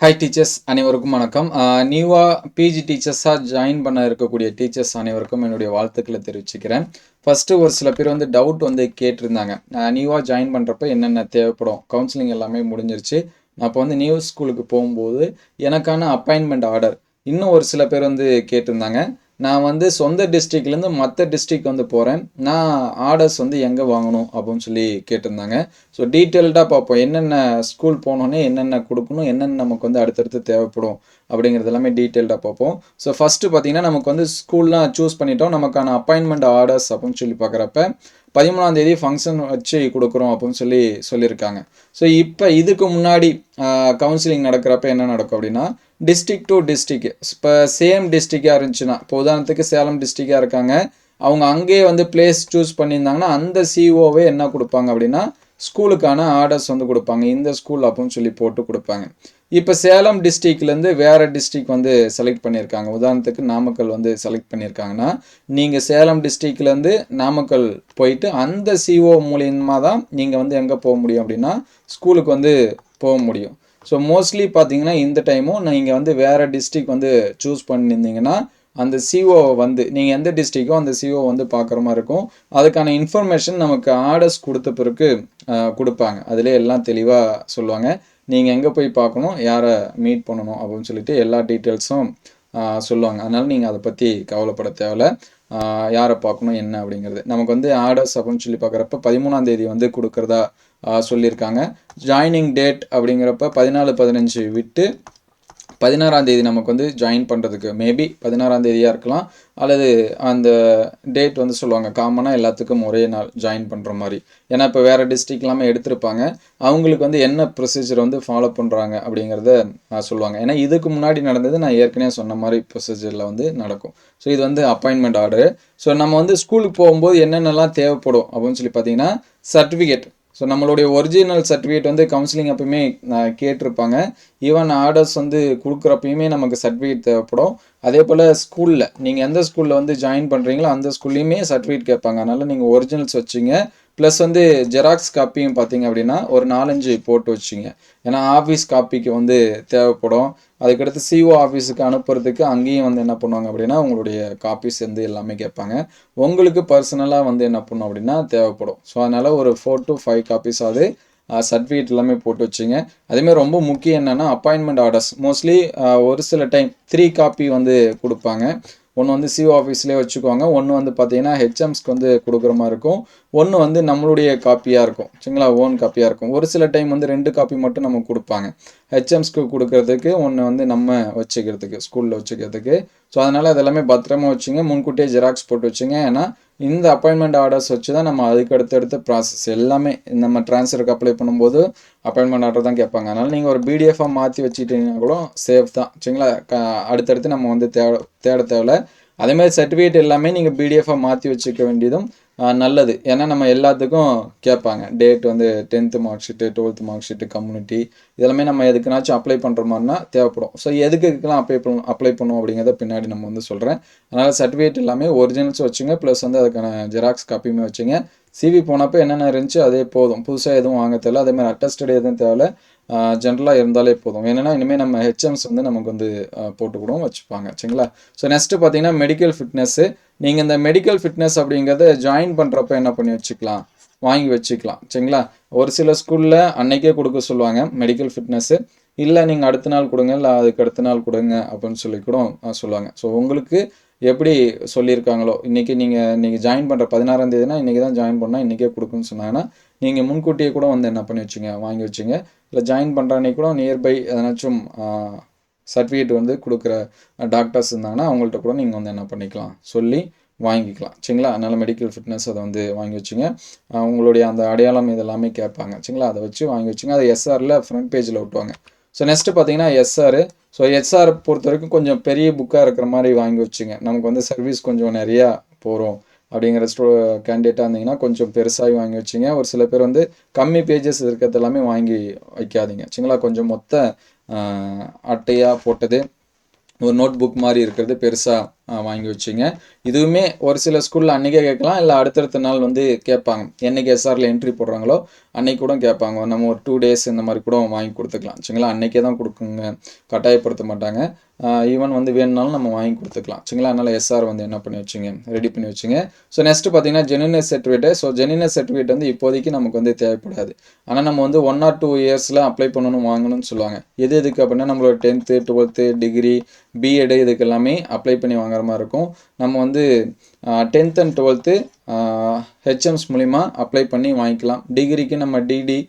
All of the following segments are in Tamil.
ஹாய் டீச்சர்ஸ் அனைவருக்கும் வணக்கம். நியூவாக பிஜி டீச்சர்ஸாக ஜாயின் பண்ண இருக்கக்கூடிய டீச்சர்ஸ் அனைவருக்கும் என்னுடைய வாழ்த்துக்களை தெரிவிச்சுக்கிறேன். ஃபஸ்ட்டு ஒரு சில பேர் டவுட் கேட்டிருந்தாங்க. நியூவாக ஜாயின் பண்ணுறப்ப என்னென்ன தேவைப்படும், கவுன்சிலிங் எல்லாமே முடிஞ்சிருச்சு. நான் இப்போ நியூ ஸ்கூலுக்கு போகும்போது எனக்கான அப்பாயின்மெண்ட் ஆர்டர் இன்னும் ஒரு சில பேர் கேட்டிருந்தாங்க. நான் சொந்த டிஸ்ட்ரிக்ட்லேருந்து மற்ற டிஸ்ட்ரிக் போகிறேன். நான் ஆர்டர்ஸ் எங்கே வாங்கணும் அப்படின்னு சொல்லி கேட்டிருந்தாங்க. ஸோ டீட்டெயில்டாக பார்ப்போம். என்னென்ன ஸ்கூல் போனோன்னே என்னென்ன கொடுக்கணும், என்னென்ன நமக்கு அடுத்தடுத்து தேவைப்படும் அப்படிங்கிறது எல்லாமே டீட்டெயில்டாக பார்ப்போம். ஸோ ஃபஸ்ட்டு பார்த்தீங்கன்னா நமக்கு ஸ்கூல்லாம் சூஸ் பண்ணிட்டோம். நமக்கான அப்பாயின்மெண்ட் ஆர்டர்ஸ் அப்படின்னு சொல்லி பார்க்குறப்ப 13ஆம் தேதி ஃபங்க்ஷன் வச்சு கொடுக்குறோம் அப்படின்னு சொல்லியிருக்காங்க. ஸோ இப்போ இதுக்கு முன்னாடி கவுன்சிலிங் நடக்கிறப்ப என்ன நடக்கும் அப்படின்னா, டிஸ்ட்ரிக் டு டிஸ்ட்ரிக், இப்போ சேம் டிஸ்ட்ரிக்டாக இருந்துச்சுன்னா, இப்போ உதாரணத்துக்கு சேலம் டிஸ்ட்ரிக்டாக இருக்காங்க, அவங்க அங்கேயே பிளேஸ் சூஸ் பண்ணியிருந்தாங்கன்னா அந்த சிஓவே என்ன கொடுப்பாங்க அப்படின்னா ஸ்கூலுக்கான ஆர்டர்ஸ் கொடுப்பாங்க. இந்த ஸ்கூல் அப்படின்னு சொல்லி போட்டு கொடுப்பாங்க. இப்போ சேலம் டிஸ்ட்ரிக்ட்லேருந்து வேறு டிஸ்ட்ரிக் செலக்ட் பண்ணியிருக்காங்க. உதாரணத்துக்கு நாமக்கல் செலக்ட் பண்ணியிருக்காங்கன்னா, நீங்கள் சேலம் டிஸ்ட்ரிக்ட்லேருந்து நாமக்கல் போயிட்டு அந்த சிஓ மூலியமாக தான் நீங்கள் எங்கே போக முடியும் அப்படின்னா ஸ்கூலுக்கு போக முடியும். ஸோ மோஸ்ட்லி பார்த்தீங்கன்னா இந்த டைமும் நீங்கள் வேறு டிஸ்ட்ரிக் சூஸ் பண்ணியிருந்தீங்கன்னா அந்த சிஓவை நீங்கள் எந்த டிஸ்ட்ரிக்கோ அந்த சிஓ பார்க்குற மாதிரி இருக்கும். அதுக்கான இன்ஃபர்மேஷன் நமக்கு ஆர்டர்ஸ் கொடுத்த பிறகு கொடுப்பாங்க. அதிலே எல்லாம் தெளிவாக சொல்லுவாங்க. நீங்கள் எங்கே போய் பார்க்கணும், யாரை மீட் பண்ணணும் அப்படின்னு சொல்லிட்டு எல்லா டீட்டெயில்ஸும் சொல்லுவாங்க. அதனால் நீங்கள் அதை பற்றி கவலைப்பட தேவையில்ல. யாரை பார்க்கணும் என்ன அப்படிங்கிறது நமக்கு ஆர்டர்ஸ் அப்படின்னு சொல்லி பார்க்குறப்ப 13ஆம் தேதி கொடுக்குறதா சொல்லியிருக்காங்க. ஜாயினிங் டேட் அப்படிங்கிறப்ப 14-15 விட்டு 16ஆம் தேதி நமக்கு ஜாயின் பண்ணுறதுக்கு மேபி 16ஆம் தேதியாக இருக்கலாம், அல்லது அந்த டேட் சொல்லுவாங்க. காமனாக எல்லாத்துக்கும் ஒரே நாள் ஜாயின் பண்ணுற மாதிரி. ஏன்னா இப்போ வேறு டிஸ்ட்ரிக் எல்லாமே எடுத்திருப்பாங்க. அவங்களுக்கு என்ன ப்ரொசீஜர் ஃபாலோ பண்ணுறாங்க அப்படிங்கிறத சொல்லுவாங்க. ஏன்னா இதுக்கு முன்னாடி நடந்தது நான் ஏற்கனவே சொன்ன மாதிரி ப்ரொசீஜரில் நடக்கும். ஸோ இது அப்பாயின்மெண்ட் ஆர்டரு. ஸோ நம்ம ஸ்கூலுக்கு போகும்போது என்னென்னலாம் தேவைப்படும் அப்படின்னு சொல்லி பார்த்தீங்கன்னா, சர்டிஃபிகேட். ஸோ நம்மளுடைய ஒரிஜினல் சர்டிஃபிகேட் கவுன்சிலிங் அப்பயுமே கேட்டிருப்பாங்க. ஈவன் ஆர்டர்ஸ் கொடுக்குறப்பயுமே நமக்கு சர்டிஃபிகேட் தேவைப்படும். அதே போல் ஸ்கூலில் நீங்கள் எந்த ஸ்கூலில் ஜாயின் பண்ணுறீங்களோ அந்த ஸ்கூல்லையுமே சர்டிஃபிகேட் கேட்பாங்க. அதனால் நீங்கள் ஒரிஜினல்ஸ் வச்சுங்க. ப்ளஸ் ஜெராக்ஸ் காப்பியும் பார்த்தீங்க அப்படின்னா ஒரு 4-5 போட்டு வச்சுங்க. ஏன்னா ஆஃபீஸ் காப்பிக்கு தேவைப்படும். அதுக்கடுத்து சிஓ ஆஃபீஸுக்கு அனுப்புறதுக்கு அங்கேயும் என்ன பண்ணுவாங்க அப்படின்னா உங்களுடைய காப்பீஸ் எல்லாமே கேட்பாங்க. உங்களுக்கு பர்சனலாக என்ன பண்ணும் அப்படின்னா தேவைப்படும். ஸோ அதனால் ஒரு 4 to 5 காப்பீஸ் ஆகுது சர்டிஃபிகேட் எல்லாமே போட்டு வச்சுங்க. அதேமாதிரி ரொம்ப முக்கியம் என்னென்னா அப்பாயின்மெண்ட் ஆர்டர்ஸ் மோஸ்ட்லி ஒரு சில டைம் 3 காப்பி கொடுப்பாங்க. ஒன்று சிஓ ஆஃபீஸ்லேயே வச்சுக்குவாங்க. ஒன்று பார்த்தீங்கன்னா ஹெச்எம்ஸ்க்கு கொடுக்குற மாதிரி இருக்கும். ஒன்று நம்மளுடைய காப்பியாக இருக்கும். சரிங்களா, ஓன் காப்பியாக இருக்கும். ஒரு சில டைம் 2 காப்பி மட்டும் நமக்கு கொடுப்பாங்க. ஹெச்எம்ஸ்க்கு கொடுக்கறதுக்கு, ஒன்று நம்ம வச்சுக்கிறதுக்கு, ஸ்கூலில் வச்சுக்கிறதுக்கு. ஸோ அதனால் அதெல்லாமே பத்திரமா வச்சுங்க. முன்கூட்டியே ஜெராக்ஸ் போட்டு வச்சுங்க. ஏன்னா இந்த அப்பாயின்மெண்ட் ஆர்டர்ஸ் வச்சு தான் நம்ம அதுக்கு அடுத்தடுத்த ப்ராசஸ் எல்லாமே நம்ம ட்ரான்ஸ்ஃபருக்கு அப்ளை பண்ணும்போது அப்பாயின்மெண்ட் ஆர்டர் தான் கேட்பாங்க. அதனால் நீங்கள் ஒரு பிடிஎஃபாக மாற்றி வச்சுக்கிட்டீங்கன்னா கூட சேஃப் தான். சரிங்களா, அடுத்தடுத்து நம்ம தேட தேவையில்ல. அதேமாதிரி சர்டிஃபிகேட் எல்லாமே நீங்கள் பிடிஎஃபாக மாற்றி வச்சுக்க வேண்டியதும் நல்லது. ஏன்னா நம்ம எல்லாத்துக்கும் கேட்பாங்க. Date 10th mark sheet, 12th mark sheet, community இதெல்லாமே நம்ம எதுக்குனாச்சும் அப்ளை பண்ணுற மாதிரினா தேவைப்படும். ஸோ எதுக்குலாம் அப்ளை பண்ணுவோம் அப்படிங்கிறத பின்னாடி நம்ம சொல்கிறேன். அதனால் சர்டிஃபிகேட் எல்லாமே ஒரிஜினல்ஸ் வச்சுங்க. ப்ளஸ் அதுக்கான ஜெராக்ஸ் காப்பியுமே வச்சுங்க. சிவி போனப்போ என்னென்ன இருந்துச்சு அதே போதும். புதுசாக எதுவும் வாங்க தேவையில்ல. அதேமாதிரி அட்டஸ்டட் எதுவும் தேவையில்ல. ஜென்ரலாக இருந்தாலே போதும். ஏன்னா இனிமேல் நம்ம ஹெச்எம்ஸ் நமக்கு போட்டு கூட வச்சுப்பாங்க. சரிங்களா. ஸோ நெக்ஸ்ட்டு பார்த்தீங்கன்னா மெடிக்கல் ஃபிட்னஸ்ஸு. நீங்கள் இந்த மெடிக்கல் ஃபிட்னஸ் அப்படிங்கிறத ஜாயின் பண்ணுறப்ப என்ன பண்ணி வச்சுக்கலாம், வாங்கி வச்சுக்கலாம். சரிங்களா. ஒரு சில ஸ்கூலில் அன்னைக்கே கொடுக்க சொல்லுவாங்க மெடிக்கல் ஃபிட்னஸ்ஸு. இல்லை நீங்கள் அடுத்த நாள் கொடுங்க, இல்லை அதுக்கு அடுத்த நாள் கொடுங்க அப்படின்னு சொல்லி கூட சொல்லுவாங்க. ஸோ உங்களுக்கு எப்படி சொல்லியிருக்காங்களோ, இன்றைக்கி ஜாயின் பண்ணுற 16ஆம் தேதினா இன்றைக்கி தான் ஜாயின் பண்ணால் இன்றைக்கே கொடுக்குன்னு சொன்னாங்கன்னா நீங்கள் முன்கூட்டியே கூட என்ன பண்ணி வச்சுங்க, வாங்கி வச்சுங்க. இல்லை ஜாயின் பண்ணுற அன்றைக்கி கூட நியர்பை எதனாச்சும் சர்டிஃபிகேட் கொடுக்குற டாக்டர்ஸ் இருந்தாங்கன்னா அவங்கள்ட்ட கூட நீங்கள் என்ன பண்ணிக்கலாம், சொல்லி வாங்கிக்கலாம். சரிங்களா. அதனால் மெடிக்கல் ஃபிட்னஸ் அதை வாங்கி வச்சுங்க. உங்களுடைய அந்த அடையாளம் இதெல்லாமே கேட்பாங்க. சரிங்களா, அதை வச்சு வாங்கி வச்சுங்க. அதை எஸ்ஆரில் ஃப்ரண்ட் பேஜில் விட்டுவாங்க. ஸோ நெக்ஸ்ட்டு பார்த்தீங்கன்னா எஸ்ஆர். ஸோ எஸ்ஆர் பொறுத்த வரைக்கும் கொஞ்சம் பெரிய புக்காக இருக்கிற மாதிரி வாங்கி வச்சுங்க. நமக்கு சர்வீஸ் கொஞ்சம் நிறையா போகிறோம் அப்படிங்கிற கேண்டிடேட்டாக இருந்தீங்கன்னா கொஞ்சம் பெருசாகி வாங்கி வச்சுங்க. ஒரு சில பேர் கம்மி பேஜஸ் இருக்கிறது எல்லாமே வாங்கி வைக்காதீங்க. சரிங்களா. கொஞ்சம் மொத்த அட்டையாக போட்டது ஒரு நோட் புக் மாதிரி இருக்கிறது பெருசாக வாங்கி வச்சுங்க. இதுவுமே ஒரு சில ஸ்கூலில் அன்றைக்கே கேட்கலாம், இல்லை அடுத்தடுத்த நாள் வந்து கேட்பாங்க. என்னைக்கு எஸ்ஆரில் என்ட்ரி போடுறாங்களோ அன்னைக்கு கூட கேட்பாங்க. நம்ம ஒரு 2 டேஸ் இந்த மாதிரி கூட வாங்கி கொடுத்துக்கலாம். சரிங்களா, அன்றைக்கே தான் கொடுக்குங்க, கட்டாயப்படுத்த மாட்டாங்க. ஈவன் வந்து வேணுனாலும் நம்ம வாங்கி கொடுத்துக்கலாம். சரிங்களா, அதனால் எஸ்ஆர் வந்து என்ன பண்ணி வச்சுங்க, ரெடி பண்ணி வச்சுங்க. ஸோ நெக்ஸ்ட்டு பார்த்தீங்கன்னா ஜெனுயினஸ் சர்டிஃபிகேட்டு. ஸோ ஜெனுயினஸ் சர்டிஃபிகேட் வந்து இப்போதைக்கு நமக்கு வந்து தேவைப்படாது. ஆனால் நம்ம வந்து 1 or 2 இயர்ஸில் அப்ளை பண்ணணும், வாங்கணும்னு சொல்லுவாங்க. எதுக்கு அப்படின்னா நம்மளோட 10th 12th டிகிரி பிஎட் இதுக்கு எல்லாமே அப்ளை பண்ணி வாங்குற மாதிரி இருக்கும். நம்ம வந்து 10th and 12th ஹெச்எம்ஸ் மூலிமா அப்ளை பண்ணி வாங்கிக்கலாம். டிகிரிக்கு நம்ம டிடி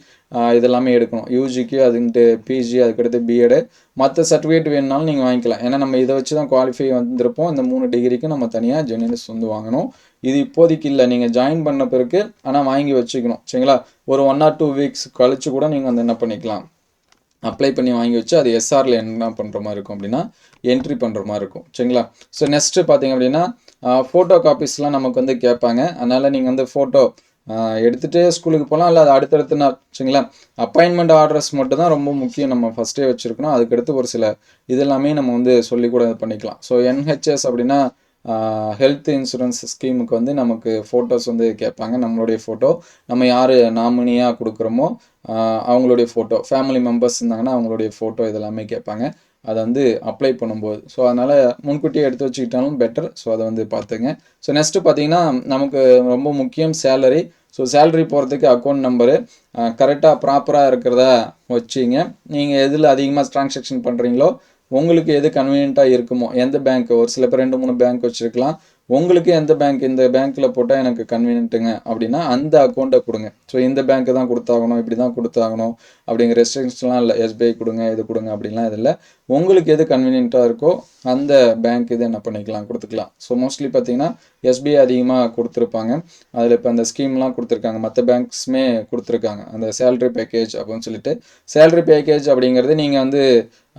இதெல்லாமே எடுக்கணும். யூஜிக்கு அதுன்ட்டு பிஜி, அதுக்கடுத்து பிஎடு, மற்ற சர்டிஃபிகேட் வேணுனாலும் நீங்கள் வாங்கிக்கலாம். ஏன்னா நம்ம இதை வச்சு தான் குவாலிஃபை வந்திருப்போம். இந்த 3 டிகிரிக்கு நம்ம தனியாக ஜெனுயினஸ் வந்து வாங்கணும். இது இப்போதைக்கு இல்லை, நீங்கள் ஜாயின் பண்ண பிறகு ஆனால் வாங்கி வச்சுக்கணும். சரிங்களா, ஒரு 1 or 2 வீக்ஸ் கழிச்சு கூட நீங்கள் வந்து என்ன பண்ணிக்கலாம், அப்ளை பண்ணி வாங்கி வச்சு அது எஸ்ஆரில் என்ன பண்ணுற மாதிரி இருக்கும் அப்படின்னா என்ட்ரி பண்ணுற மாதிரி இருக்கும். சரிங்களா, ஸோ நெக்ஸ்ட்டு பார்த்தீங்க அப்படின்னா ஃபோட்டோ காப்பீஸ்லாம் நமக்கு வந்து கேட்பாங்க. அதனால் நீங்கள் வந்து ஃபோட்டோ எடுத்துகிட்டு ஸ்கூலுக்கு போகலாம், இல்லை அது அடுத்தடுத்த நாள். சரிங்களா, அப்பாயின்மெண்ட் ஆர்டர்ஸ் மட்டும் தான் ரொம்ப முக்கியம், நம்ம ஃபஸ்ட்டே வச்சுருக்கணும். அதுக்கடுத்து ஒரு சில இதெல்லாமே நம்ம வந்து சொல்லி கூட பண்ணிக்கலாம். ஸோ என்ஹெச்எஸ் அப்படின்னா ஹெல்த் இன்சூரன்ஸ் ஸ்கீமுக்கு வந்து நமக்கு ஃபோட்டோஸ் வந்து கேட்பாங்க. நம்மளுடைய ஃபோட்டோ, நம்ம யார் நாமினியாக கொடுக்குறோமோ அவங்களுடைய ஃபோட்டோ, ஃபேமிலி மெம்பர்ஸ் இருந்தாங்கன்னா அவங்களுடைய ஃபோட்டோ இதெல்லாமே கேட்பாங்க அதை வந்து அப்ளை பண்ணும்போது. ஸோ அதனால் முன்கூட்டியே எடுத்து வச்சுக்கிட்டாலும் பெட்டர். ஸோ அதை வந்து பார்த்துங்க. ஸோ நெக்ஸ்ட்டு பார்த்தீங்கன்னா நமக்கு ரொம்ப முக்கியம் சேலரி. ஸோ சேலரி போகிறதுக்கு அக்கௌண்ட் நம்பரு கரெக்டாக ப்ராப்பராக இருக்கிறதா வச்சிங்க. நீங்கள் எதில் அதிகமாக ட்ரான்சாக்ஷன் பண்ணுறீங்களோ உங்களுக்கு எது கன்வீனியண்ட்டாக இருக்குமோ, எந்த பேங்க், ஒரு சில பேர் 2-3 பேங்க் வச்சுருக்கலாம். உங்களுக்கு எந்த பேங்க், இந்த பேங்க்கில் போட்டால் எனக்கு கன்வீனியன்ட்டுங்க அப்படின்னா அந்த அக்கௌண்ட்டை கொடுங்க. ஸோ இந்த பேங்க்கு தான் கொடுத்தாகணும், இப்படி தான் கொடுத்தாகணும் அப்படிங்கிற ரெஸ்ட்ரிக்ஷன்ஸ்லாம் இல்லை. எஸ்பிஐ கொடுங்க, இது கொடுங்க அப்படின்லாம் இது இல்லை. உங்களுக்கு எது கன்வீனியண்ட்டாக இருக்கோ அந்த பேங்க் இது என்ன பண்ணிக்கலாம், கொடுத்துக்கலாம். ஸோ மோஸ்ட்லி பார்த்தீங்கன்னா எஸ்பிஐ அதிகமாக கொடுத்துருப்பாங்க. அதில் இப்போ அந்த ஸ்கீம்லாம் கொடுத்துருக்காங்க, மற்ற பேங்க்ஸுமே கொடுத்துருக்காங்க அந்த சேலரி பேக்கேஜ் அப்படின்னு சொல்லிட்டு. சேலரி பேக்கேஜ் அப்படிங்கிறது நீங்கள் வந்து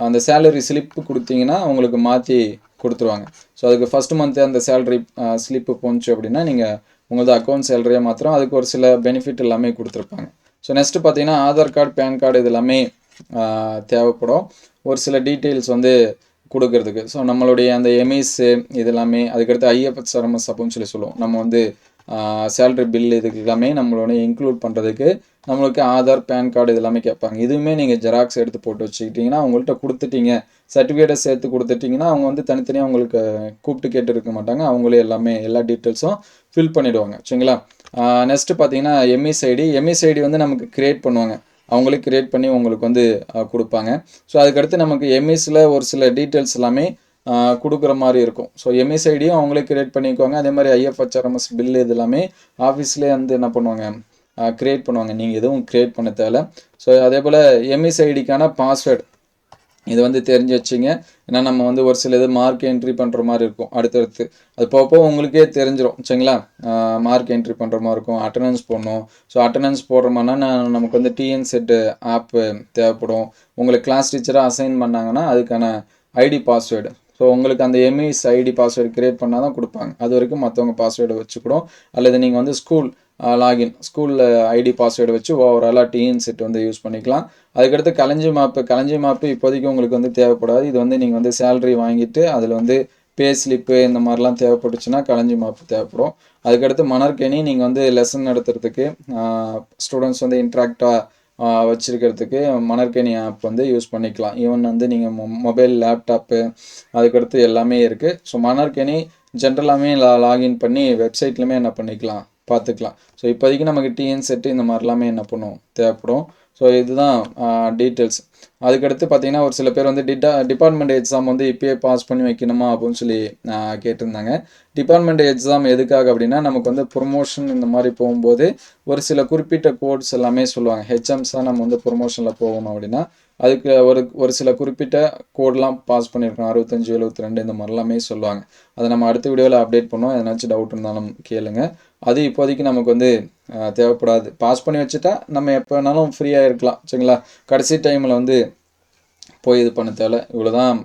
அந்த சேலரி ஸ்லிப்பு கொடுத்தீங்கன்னா உங்களுக்கு மாற்றி கொடுத்துருவாங்க. ஸோ அதுக்கு ஃபஸ்ட் மந்த்து அந்த சேலரி ஸ்லிப்பு போணுச்சு அப்படின்னா நீங்கள் உங்களது அக்கௌண்ட் சேலரியாக மாத்திரம், அதுக்கு ஒரு சில பெனிஃபிட் எல்லாமே கொடுத்துருப்பாங்க. ஸோ நெக்ஸ்ட்டு பார்த்தீங்கன்னா ஆதார் கார்டு, பேன் கார்டு இது எல்லாமே தேவைப்படும் ஒரு சில டீட்டெயில்ஸ் வந்து கொடுக்கறதுக்கு. ஸோ நம்மளுடைய அந்த எம்இஸு இது எல்லாமே, அதுக்கடுத்து ஐஎஃப்எஸ்ஆர்எம்எஸ் அப்படின்னு சொல்லுவோம். நம்ம வந்து சேலரி பில் இதுக்கு எல்லாமே நம்மளோட இன்க்ளூட் பண்ணுறதுக்கு நம்மளுக்கு ஆதார், பேன் கார்டு இது எல்லாமே கேட்பாங்க. இதுவுமே நீங்கள் ஜெராக்ஸ் எடுத்து போட்டு வச்சுக்கிட்டிங்கன்னா அவங்கள்ட்ட கொடுத்துட்டீங்க, சர்டிஃபிகேட்டை சேர்த்து கொடுத்துட்டிங்கன்னா அவங்க வந்து தனித்தனியாக உங்களுக்கு கூப்பிட்டு கேட்டு இருக்க மாட்டாங்க. அவங்களே எல்லாமே எல்லா டீட்டெயில்ஸும் ஃபில் பண்ணிவிடுவாங்க. சரிங்களா, நெக்ஸ்ட்டு பார்த்தீங்கன்னா எம்இஸ்ஐடி வந்து நமக்கு க்ரியேட் பண்ணுவாங்க. அவங்களே க்ரியேட் பண்ணி உங்களுக்கு வந்து கொடுப்பாங்க. ஸோ அதுக்கடுத்து நமக்கு எம்இஸில் ஒரு சில டீட்டெயில்ஸ் எல்லாமே கொடுக்குற மாதிரி இருக்கும். ஸோ எம்எஸ்ஐடியும் அவங்களே க்ரியேட் பண்ணிக்குவாங்க. அதே மாதிரி ஐஎஃப்ஹெச்ஆர்எம்எஸ் பில்லு இது எல்லாமே ஆஃபீஸ்லேயே வந்து என்ன பண்ணுவாங்க, க்ரியேட் பண்ணுவாங்க. நீங்கள் எதுவும் க்ரியேட் பண்ண தேவை. ஸோ அதே போல் எம்எஸ்ஐடிக்கான பாஸ்வேர்டு இது வந்து தெரிஞ்சு வச்சிங்க. ஏன்னா நம்ம வந்து ஒரு சில இது மார்க் என்ட்ரி பண்ணுற மாதிரி இருக்கும் அடுத்தடுத்து. அது போக உங்களுக்கே தெரிஞ்சிடும். சரிங்களா, மார்க் என்ட்ரி பண்ணுற மாதிரி இருக்கும், அட்டண்டன்ஸ் போடணும். ஸோ அட்டண்டன்ஸ் போடுற மாதிரினா நமக்கு வந்து டிஎன் செட்டு ஆப்பு தேவைப்படும். உங்களுக்கு கிளாஸ் டீச்சராக அசைன் பண்ணாங்கன்னா அதுக்கான ஐடி பாஸ்வேர்டு. ஸோ உங்களுக்கு அந்த எம்இஸ் ஐடி பாஸ்வேர்டு க்ரியேட் பண்ணால் தான் கொடுப்பாங்க. அது வரைக்கும் மற்றவங்க பாஸ்வேர்டு வச்சுக்கூடும். அல்லது நீங்கள் வந்து ஸ்கூல் ஸ்கூலில் ஐடி பாஸ்வேர்டு வச்சு ஓவராலாக டிஎன் செட் வந்து யூஸ் பண்ணிக்கலாம். அதுக்கடுத்து கலஞ்சி மாப்பு இப்போதைக்கு உங்களுக்கு வந்து தேவைப்படாது. இது வந்து நீங்கள் வந்து சேலரி வாங்கிட்டு அதில் வந்து பே ஸ்லிப்பு இந்த மாதிரிலாம் தேவைப்பட்டுச்சுன்னா கலஞ்சி மாப்பு தேவைப்படும். அதுக்கடுத்து மணற்கேணி நீங்கள் வந்து லெசன் நடத்துறதுக்கு ஸ்டூடெண்ட்ஸ் வந்து இன்ட்ராக்டாக வச்சுருக்கிறதுக்கு மணற்கேணி ஆப் வந்து யூஸ் பண்ணிக்கலாம். ஈவன் வந்து நீங்கள் மொபைல், லேப்டாப்பு அதுக்கடுத்து எல்லாமே இருக்குது. ஸோ மணற்கேணி ஜென்ரலாகவே லாகின் பண்ணி வெப்சைட்லையுமே என்ன பண்ணிக்கலாம், பார்த்துக்கலாம். ஸோ இப்போதைக்கு நமக்கு டிஎன் செட்டு இந்த மாதிரிலாமே என்ன பண்ணும், தேவைப்படும். ஸோ இதுதான் டீட்டெயில்ஸ். அதுக்கடுத்து பார்த்தீங்கன்னா ஒரு சில பேர் வந்து டிபார்ட்மெண்ட் எக்ஸாம் வந்து இப்போயே பாஸ் பண்ணி வைக்கணுமா அப்படின்னு சொல்லி கேட்டிருந்தாங்க. டிபார்ட்மெண்ட் எக்ஸாம் எதுக்காக அப்படின்னா நமக்கு வந்து ப்ரொமோஷன் இந்த மாதிரி போகும்போது ஒரு சில குறிப்பிட்ட கோட்ஸ் எல்லாமே சொல்லுவாங்க. ஹெச்எம்ஸாக நம்ம வந்து ப்ரொமோஷனில் போகணும் அப்படின்னா அதுக்கு ஒரு சில குறிப்பிட்ட கோடெலாம் பாஸ் பண்ணியிருக்கோம், 65, 72 இந்த மாதிரிலாமே சொல்லுவாங்க. அதை நம்ம அடுத்த வீடியோவில் அப்டேட் பண்ணுவோம். எதனாச்சும் டவுட் இருந்தாலும் கேளுங்க. அது இப்போதைக்கு நமக்கு வந்து தேவைப்படாது. பாஸ் பண்ணி வச்சுட்டா நம்ம எப்போ வேணாலும் ஃப்ரீயாக இருக்கலாம். சரிங்களா, கடைசி டைமில் வந்து போய் இது பண்ண தேவை. இவ்வளோ தான்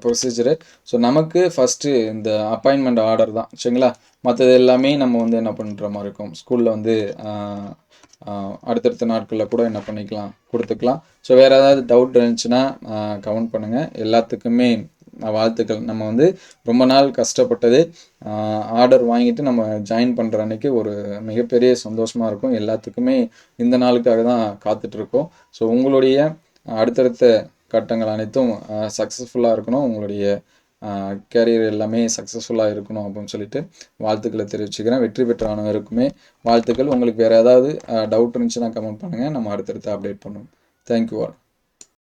ப்ரொசீஜரு. ஸோ நமக்கு ஃபஸ்ட்டு இந்த அப்பாயின்மெண்ட் ஆர்டர் தான். சரிங்களா, மற்றது எல்லாமே நம்ம வந்து என்ன பண்ணுற மாதிரி இருக்கும், ஸ்கூலில் வந்து அடுத்தடுத்த நாட்களில் கூட என்ன பண்ணிக்கலாம், கொடுத்துக்கலாம். ஸோ வேறு ஏதாவது டவுட் இருந்துச்சுன்னா கமெண்ட் பண்ணுங்கள். எல்லாத்துக்குமே வாழ்த்துக்கள். நம்ம வந்து ரொம்ப நாள் கஷ்டப்பட்டது ஆர்டர் வாங்கிட்டு நம்ம ஜாயின் பண்ணுற அன்னைக்கு ஒரு மிகப்பெரிய சந்தோஷமாக இருக்கும். எல்லாத்துக்குமே இந்த நாளுக்காக தான் காத்துட்ருக்கோம். ஸோ உங்களுடைய அடுத்தடுத்த கட்டங்கள் அனைத்தும் சக்ஸஸ்ஃபுல்லாக இருக்கணும். உங்களுடைய கேரியர் எல்லாமே சக்ஸஸ்ஃபுல்லாக இருக்கணும் அப்படின்னு சொல்லிட்டு வாழ்த்துக்களை தெரிவிச்சுக்கிறேன். வெற்றி பெற்ற அனைவருக்குமே வாழ்த்துக்கள். உங்களுக்கு வேறு ஏதாவது டவுட் இருந்துச்சுன்னா கமெண்ட் பண்ணுங்கள். நம்ம அடுத்தடுத்து அப்டேட் பண்ணுவோம். Thank you all.